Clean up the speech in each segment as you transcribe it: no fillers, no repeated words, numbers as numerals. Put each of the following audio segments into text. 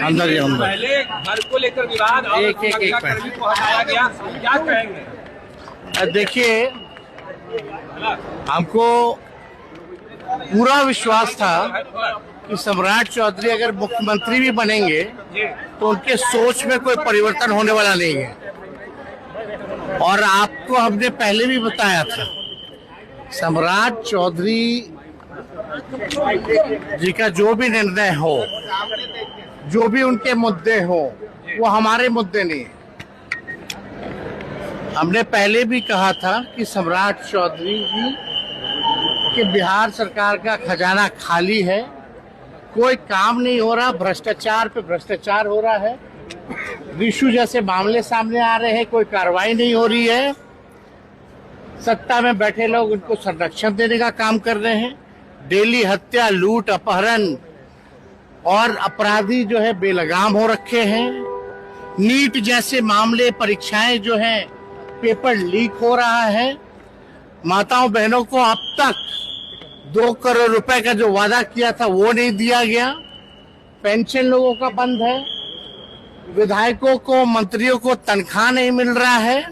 अंदर ही अंदर पहले घर को लेकर विवाद और सुरक्षाकर्मी को हटाया गया, क्या कहेंगे? देखिए, हमको पूरा विश्वास था कि सम्राट चौधरी अगर मुख्यमंत्री भी बनेंगे तो उनके सोच में कोई परिवर्तन होने वाला नहीं है। और आपको हमने पहले भी बताया था, सम्राट चौधरी जी का जो भी निर्णय हो, जो भी उनके मुद्दे हो, वो हमारे मुद्दे नहीं है। हमने पहले भी कहा था कि सम्राट चौधरी जी कि बिहार सरकार का खजाना खाली है, कोई काम नहीं हो रहा, भ्रष्टाचार पे भ्रष्टाचार हो रहा है, रिशु जैसे मामले सामने आ रहे हैं, कोई कार्रवाई नहीं हो रही है, सत्ता में बैठे लोग उनको संरक्षण देने का काम कर रहे हैं, डेली हत्या, लूट, अपहरण और अपराधी जो है बेलगाम हो रखे हैं, नीट जैसे मामले, परीक्षाएं जो है, पेपर लीक हो रहा है, माताओं बहनों को अब तक 2 करोड़ रुपए का जो वादा किया था वो नहीं दिया गया, पेंशन लोगों का बंद है, विधायकों को, मंत्रियों को तनख्वाह नहीं मिल रहा है,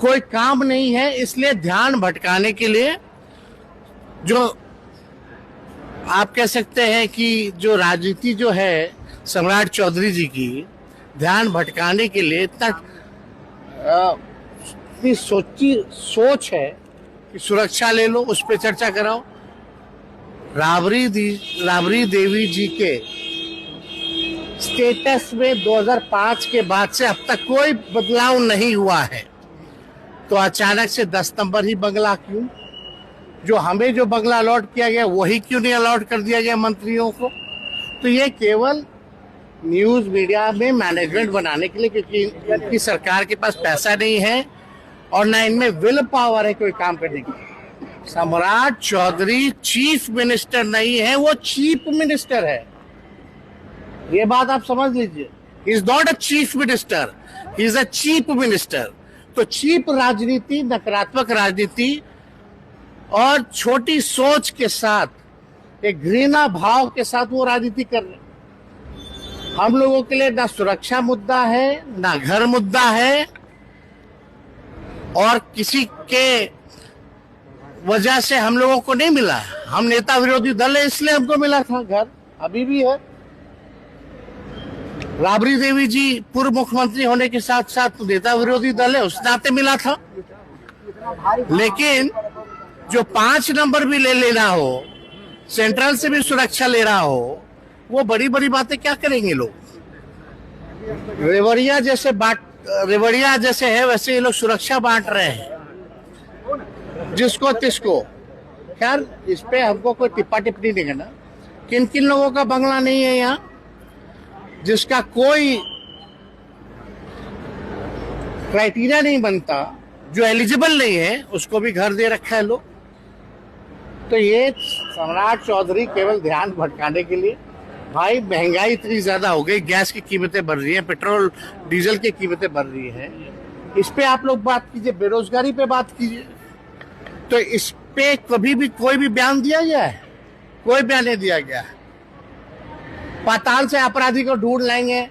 कोई काम नहीं है। इसलिए ध्यान भटकाने के लिए जो आप कह सकते हैं कि जो राजनीति जो है सम्राट चौधरी जी की, ध्यान भटकाने के लिए इतनी सोच है कि सुरक्षा ले लो, उस पर चर्चा कराओ। राबड़ी देवी जी के स्टेटस में 2005 के बाद से अब तक कोई बदलाव नहीं हुआ है, तो अचानक से 10 नंबर ही बंगला क्यों? जो हमें जो बंगला अलॉट किया गया वही क्यों नहीं अलॉट कर दिया गया मंत्रियों को? तो ये केवल न्यूज मीडिया में मैनेजमेंट बनाने के लिए, क्योंकि इनकी सरकार के पास पैसा नहीं है और ना इनमें विल पावर है कोई काम करने की। सम्राट चौधरी चीफ मिनिस्टर नहीं है, वो चीफ मिनिस्टर है, ये बात आप समझ लीजिए। He is not a chief minister, he is a chief minister. तो चीप राजनीति, नकारात्मक राजनीति और छोटी सोच के साथ, एक घृणा भाव के साथ वो राजनीति कर रहे हैं। हम लोगों के लिए ना सुरक्षा मुद्दा है, ना घर मुद्दा है, और किसी के वजह से हम लोगों को नहीं मिला। हम नेता विरोधी दल है, इसलिए हमको मिला था घर, अभी भी है। राबड़ी देवी जी पूर्व मुख्यमंत्री होने के साथ साथ नेता विरोधी दल है, उस नाते मिला था। लेकिन जो 5 नंबर भी ले लेना हो, सेंट्रल से भी सुरक्षा ले रहा हो, वो बड़ी बड़ी बातें क्या करेंगे लोग? रेवड़िया जैसे है वैसे ये लोग सुरक्षा बांट रहे हैं जिसको तिसको। खैर, इस पे हमको कोई टिप्पा टिप्पणी नहीं करना। किन किन लोगों का बंगला नहीं है यहाँ, जिसका कोई क्राइटेरिया नहीं बनता, जो एलिजिबल नहीं है, उसको भी घर दे रखा है लोग। तो ये सम्राट चौधरी केवल ध्यान भटकाने के लिए। भाई, महंगाई इतनी ज्यादा हो गई, गैस की कीमतें बढ़ रही हैं, पेट्रोल डीजल की कीमतें बढ़ रही हैं, इस पे आप लोग बात कीजिए, बेरोजगारी पे बात कीजिए। तो इस पे कभी भी कोई भी बयान दिया गया है? कोई बयान नहीं दिया गया है। पाताल से अपराधी को ढूंढ लाएंगे,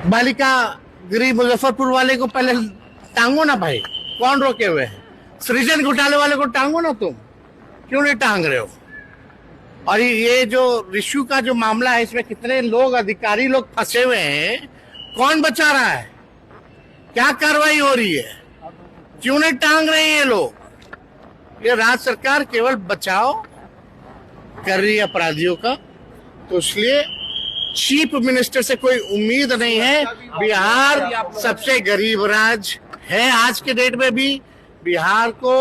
बालिका गृह मुजफ्फरपुर वाले को पहले टांगो ना भाई, कौन रोके हुए है? सृजन घोटाले वाले को टांगो ना, तुम क्यों नहीं टांग रहे हो? और ये जो रिशु का जो मामला है, इसमें कितने लोग, अधिकारी लोग फंसे हुए हैं, कौन बचा रहा है? क्या कार्रवाई हो रही है? क्यों नहीं टांग रहे हैं ये लोग? ये राज्य सरकार केवल बचाव कर रही है अपराधियों का। तो इसलिए चीफ मिनिस्टर से कोई उम्मीद नहीं है। बिहार सबसे गरीब राज्य है, आज के डेट में भी बिहार को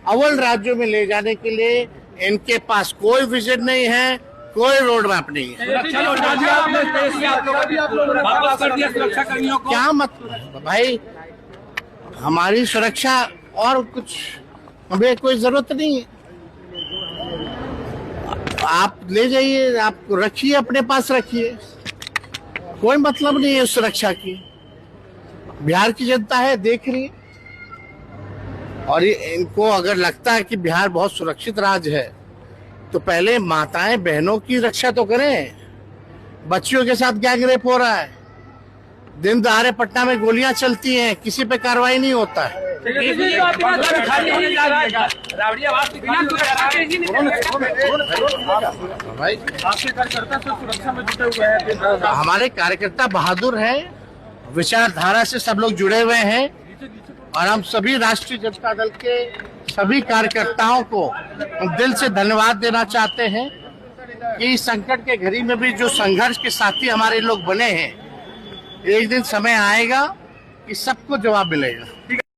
अव्वल राज्यों में ले जाने के लिए इनके पास कोई विजन नहीं है, कोई रोड मैप नहीं है। क्या मतलब भाई, हमारी सुरक्षा और कुछ हमें कोई जरूरत नहीं है। आप ले जाइए, आप रखिए, अपने पास रखिए, कोई मतलब नहीं है उस सुरक्षा की। बिहार की जनता है, देख रही है। और इनको अगर लगता है कि बिहार बहुत सुरक्षित राज्य है तो पहले माताएं बहनों की रक्षा तो करें। बच्चियों के साथ क्या रेप हो रहा है, दिन दहाड़े पटना में गोलियां चलती हैं, किसी पे कार्रवाई नहीं होता है। भाई हमारे कार्यकर्ता बहादुर हैं, विचारधारा से सब लोग जुड़े हुए हैं और हम सभी राष्ट्रीय जनता दल के सभी कार्यकर्ताओं को दिल से धन्यवाद देना चाहते हैं कि इस संकट के घड़ी में भी जो संघर्ष के साथी हमारे लोग बने हैं, एक दिन समय आएगा कि सबको जवाब मिलेगा।